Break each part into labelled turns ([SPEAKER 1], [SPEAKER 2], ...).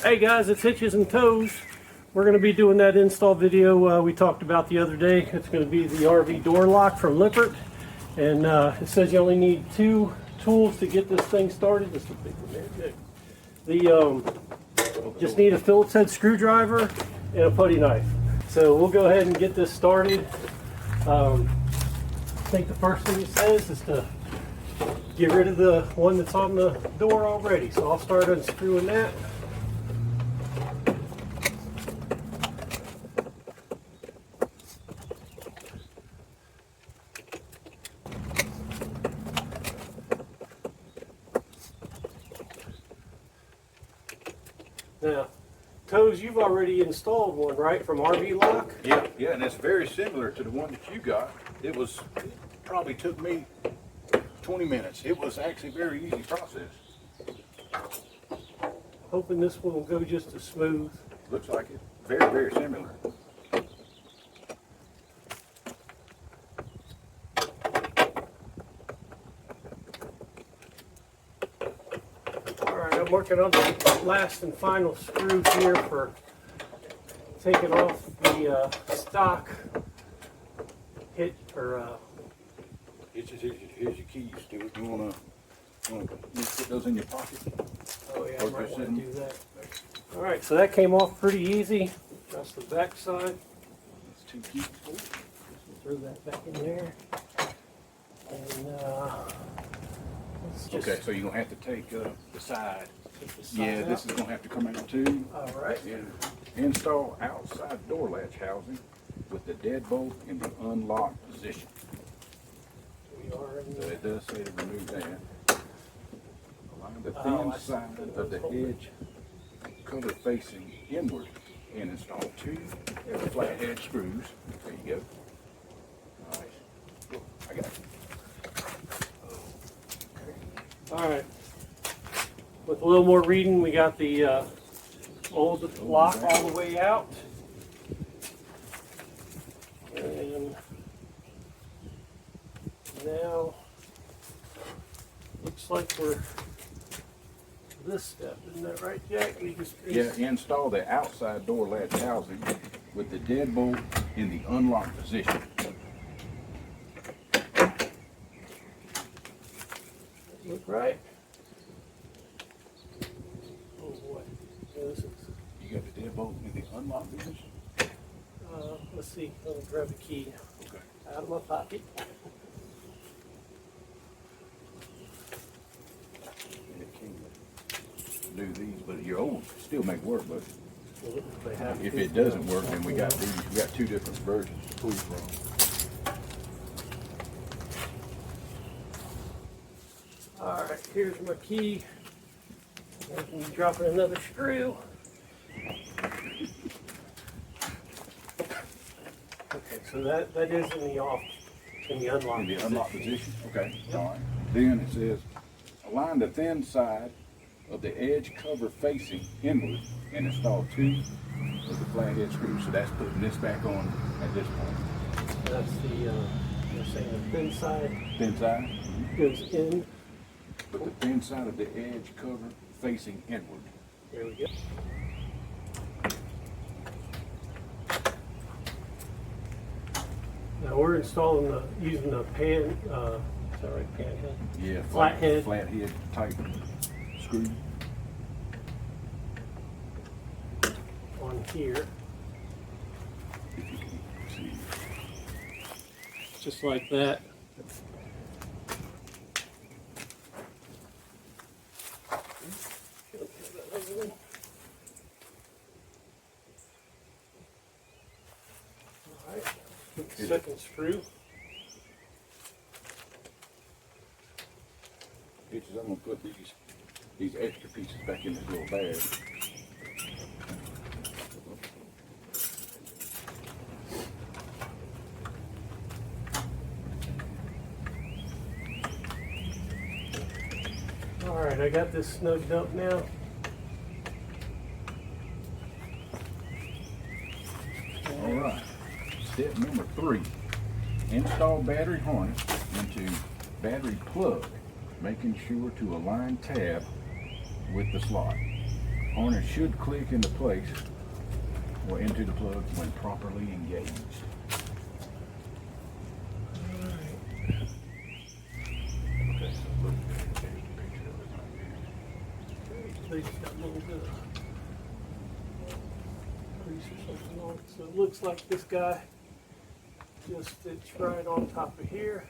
[SPEAKER 1] Hey guys, it's Hitches and Toes. We're going to be doing that install video we talked about the other day. It's going to be the RV door lock from Lippert. And it says you only need 2 tools to get this thing started. This is a big one there. Just need a Phillips head screwdriver and a putty knife. So we'll go ahead and get this started. I think the first thing it says is to get rid of the one that's on the door already. So I'll start unscrewing that. Now, Toes, you've already installed one, right, from RV Lock?
[SPEAKER 2] Yeah, and it's very similar to the one that you got. It probably took me 20 minutes. It was actually a very easy process.
[SPEAKER 1] Hoping this one will go just as smooth.
[SPEAKER 2] Looks like it. Very, very similar.
[SPEAKER 1] Alright, I'm working on the last and final screw here for taking off the stock hit or
[SPEAKER 2] Here's your keys to it. You wanna put those in your pocket?
[SPEAKER 1] oh yeah, I might want to do that. Alright, so that came off pretty easy. That's the back side.
[SPEAKER 2] That's 2 keys.
[SPEAKER 1] Throw that back in there. And let's just
[SPEAKER 2] Okay, so you're gonna have to take the side.
[SPEAKER 1] take the side
[SPEAKER 2] Yeah,
[SPEAKER 1] out.
[SPEAKER 2] this is gonna have to come out too.
[SPEAKER 1] Alright.
[SPEAKER 2] And install outside door latch housing with the deadbolt in the unlocked position.
[SPEAKER 1] We are in
[SPEAKER 2] So
[SPEAKER 1] the
[SPEAKER 2] it does say to remove that. Align the thin side of the edge cover facing inward and install 2 flathead screws. There you go. Alright. Cool. I got it.
[SPEAKER 1] Alright. With a little more reading, we got the old lock all the way out. And now, looks like we're this step, isn't that right, Jack? We just
[SPEAKER 2] Yeah, install the outside door latch housing with the deadbolt in the unlocked position.
[SPEAKER 1] look right. Oh boy, yeah, this is.
[SPEAKER 2] You got the deadbolt in the unlocked position?
[SPEAKER 1] Let's see. Let me grab the key
[SPEAKER 2] Okay.
[SPEAKER 1] out of my pocket.
[SPEAKER 2] Do these, but your old still make work, but
[SPEAKER 1] They have
[SPEAKER 2] if
[SPEAKER 1] to.
[SPEAKER 2] it doesn't work, then we got these. We got 2 different versions to pull from.
[SPEAKER 1] All right, here's my key. I can drop in another screw. Okay, so that is in the off, in the unlock.
[SPEAKER 2] In the unlocked position. Okay. All right. Then it says align the thin side of the edge cover facing inward and install 2 of the flathead screws. So that's putting this back on at this point.
[SPEAKER 1] That's the, you're saying the thin side
[SPEAKER 2] Thin side,
[SPEAKER 1] goes in.
[SPEAKER 2] but the thin side of the edge cover facing inward.
[SPEAKER 1] There we go. Now we're installing using the pan, is that right, pan head?
[SPEAKER 2] Yeah,
[SPEAKER 1] Flathead.
[SPEAKER 2] Flathead type screw.
[SPEAKER 1] On here,
[SPEAKER 2] If you can see.
[SPEAKER 1] just like that. Alright, second screw.
[SPEAKER 2] Pieces, I'm gonna put these extra pieces back in this little bag.
[SPEAKER 1] Alright, I got this snugged up now.
[SPEAKER 2] All right. Step number 3. Install battery harness into battery plug, making sure to align tab with the slot. harness should click into place or into the plug when properly engaged. Okay, so look, there's a picture of it right
[SPEAKER 1] They just got a little bit of grease or something on it. So it looks like this guy just fits right on top of here.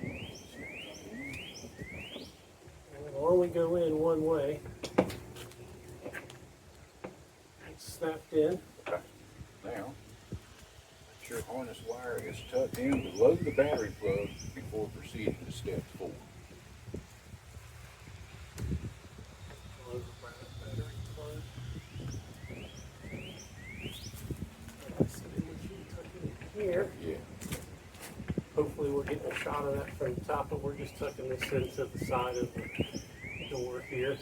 [SPEAKER 1] And it'll only go in one way. It's snapped in.
[SPEAKER 2] there. Okay. Now, make sure harness wire is tucked in below the battery plug before proceeding to step 4.
[SPEAKER 1] Battery plug. So they want you to tuck it in here.
[SPEAKER 2] Yeah.
[SPEAKER 1] Hopefully we're getting a shot of that from the top, but we're just tucking this into the side of the door here.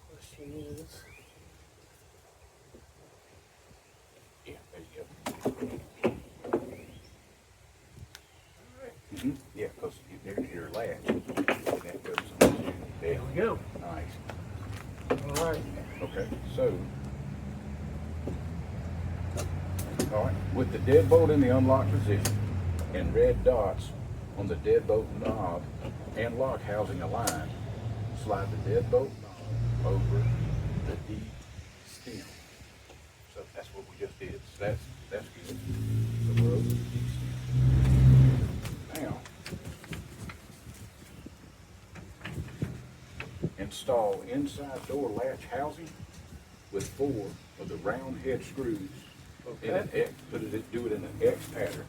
[SPEAKER 1] Question is,
[SPEAKER 2] Yeah, there you go.
[SPEAKER 1] alright,
[SPEAKER 2] Yeah, because there's your latch. And that goes on to
[SPEAKER 1] there
[SPEAKER 2] there.
[SPEAKER 1] we go.
[SPEAKER 2] Nice.
[SPEAKER 1] Alright,
[SPEAKER 2] Okay, so. All right, with the deadbolt in the unlocked position and red dots on the deadbolt knob and lock housing aligned, slide the deadbolt knob over the D stem. So that's what we just did. So that's good. So we're over the D stem. Now, install inside door latch housing with 4 of the round head screws in an X. Do it in an X pattern.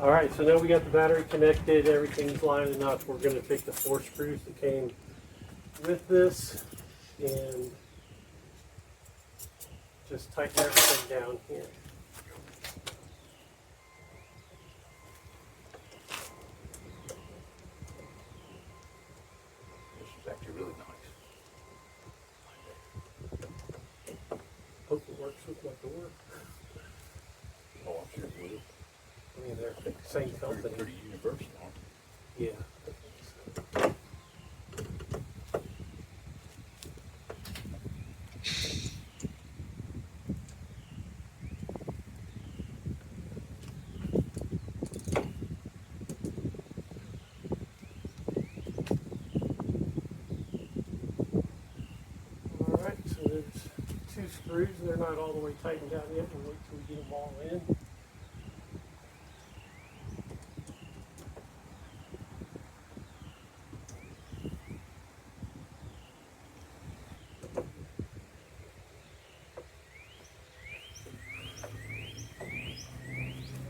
[SPEAKER 1] alright, so now we got the battery connected, everything's lining up. We're gonna take the 4 screws that came with this and just tighten everything down here.
[SPEAKER 2] This is actually really nice.
[SPEAKER 1] Hope it works with my door.
[SPEAKER 2] Oh, I'm sure it will.
[SPEAKER 1] I mean, they're the same company.
[SPEAKER 2] Pretty universal, aren't
[SPEAKER 1] Yeah. Alright, so there's 2 screws. They're not all the way tightened down yet. We'll wait till we get them all in.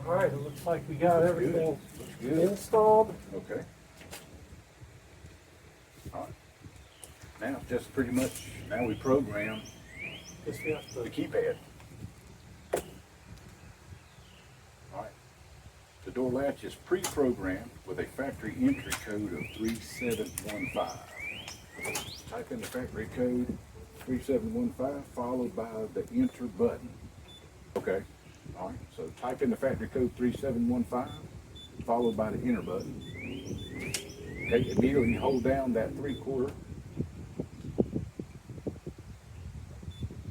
[SPEAKER 1] Alright, it looks like we got everything
[SPEAKER 2] Looks good.
[SPEAKER 1] installed.
[SPEAKER 2] Okay. All right. Now, just pretty much, now we program
[SPEAKER 1] Guess we have
[SPEAKER 2] the
[SPEAKER 1] to,
[SPEAKER 2] keypad. All right. The door latch is pre-programmed with a factory entry code of 3715. Type in the factory code 3715 followed by the enter button. Okay. All right. So type in the factory code 3715 followed by the enter button. Okay. Immediately hold down that 3/4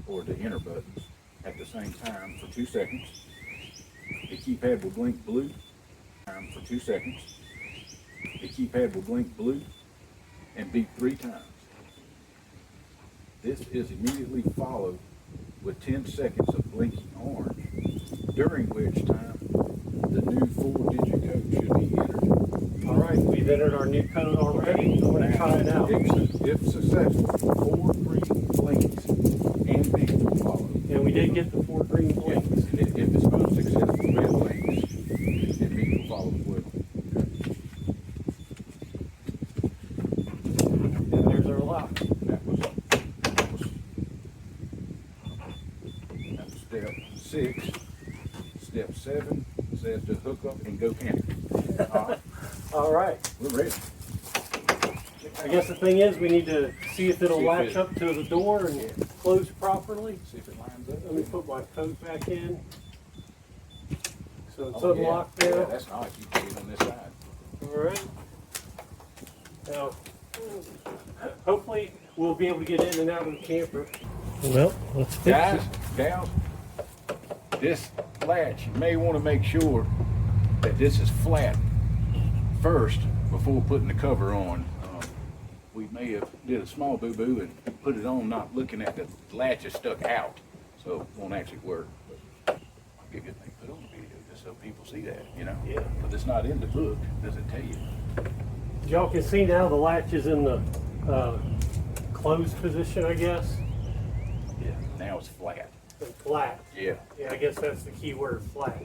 [SPEAKER 2] or the enter buttons at the same time for 2 seconds. The keypad will blink blue for 2 seconds. The keypad will blink blue and beep 3 times. This is immediately followed with 10 seconds of blinking orange, during which time the new 4-digit code should be entered.
[SPEAKER 1] alright, we've entered our new code already. I'm going to try it out.
[SPEAKER 2] If successful, 4 green blinks and beeps will follow.
[SPEAKER 1] And we did get the 4 green blinks.
[SPEAKER 2] If it's unsuccessful, red blinks and beeps will follow as well.
[SPEAKER 1] And there's our lock.
[SPEAKER 2] That was step 6. Step 7 says to hook up and go camping.
[SPEAKER 1] Alright.
[SPEAKER 2] We're ready.
[SPEAKER 1] I guess the thing is, we need to see if it'll
[SPEAKER 2] See if
[SPEAKER 1] latch
[SPEAKER 2] it-
[SPEAKER 1] up to the door and close properly.
[SPEAKER 2] See if it lines up.
[SPEAKER 1] Let me put my coat back in. So it's
[SPEAKER 2] Oh,
[SPEAKER 1] unlocked
[SPEAKER 2] yeah.
[SPEAKER 1] now.
[SPEAKER 2] Yeah, that's nice. You can get on this side.
[SPEAKER 1] All right. Now, hopefully we'll be able to get in and out of the camper. Well, let's fix
[SPEAKER 2] Guys, gals, this latch, you may want to make sure that this is flat first before putting the cover on. We may have did a small boo-boo and put it on not looking at the latch is stuck out, so it won't actually work. But I'll give you a thing to put on the video just so people see that, you know?
[SPEAKER 1] Yeah.
[SPEAKER 2] But it's not in the book, doesn't tell you.
[SPEAKER 1] Y'all can see now the latch is in the closed position, I guess.
[SPEAKER 2] Yeah, now it's flat.
[SPEAKER 1] And flat.
[SPEAKER 2] Yeah.
[SPEAKER 1] Yeah, I guess that's the key word, flat.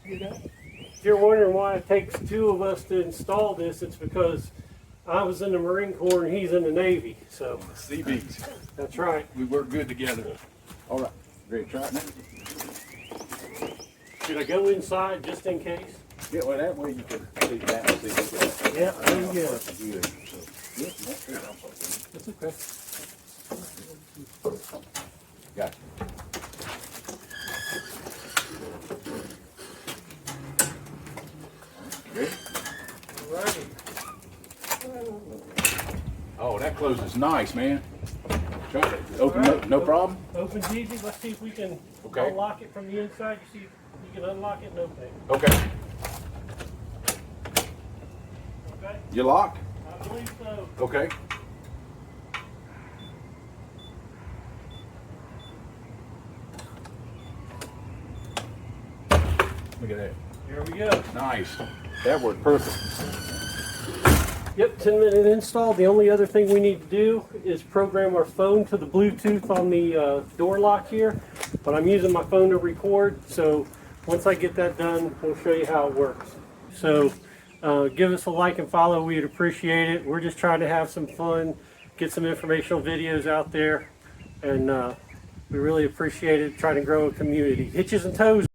[SPEAKER 2] You know?
[SPEAKER 1] If you're wondering why it takes two of us to install this, it's because I was in the Marine Corps and he's in the Navy. So
[SPEAKER 2] CBs.
[SPEAKER 1] that's right.
[SPEAKER 2] We work good together. All right, ready to try it now?
[SPEAKER 1] Should I go inside just in case?
[SPEAKER 2] Yeah, well, that way you can see that and see what
[SPEAKER 1] Yeah, there you go.
[SPEAKER 2] good. So, yeah, that's good.
[SPEAKER 1] That's okay.
[SPEAKER 2] Gotcha. Ready?
[SPEAKER 1] Alrighty.
[SPEAKER 2] Oh, that closes nice, man. Try it. Open
[SPEAKER 1] All
[SPEAKER 2] up,
[SPEAKER 1] right.
[SPEAKER 2] no problem.
[SPEAKER 1] Opens easy. Let's see if we can
[SPEAKER 2] Okay.
[SPEAKER 1] unlock it from the inside. You see if you can unlock it and open it.
[SPEAKER 2] Okay.
[SPEAKER 1] Okay?
[SPEAKER 2] You locked?
[SPEAKER 1] I believe so.
[SPEAKER 2] Okay. Look at that.
[SPEAKER 1] Here we go.
[SPEAKER 2] Nice. That worked perfect.
[SPEAKER 1] Yep, 10-minute install. The only other thing we need to do is program our phone to the Bluetooth on the door lock here. But I'm using my phone to record, so once I get that done, we'll show you how it works. So give us a like and follow. We'd appreciate it. We're just trying to have some fun, get some informational videos out there, and we really appreciate it, trying to grow a community. Hitches and toes.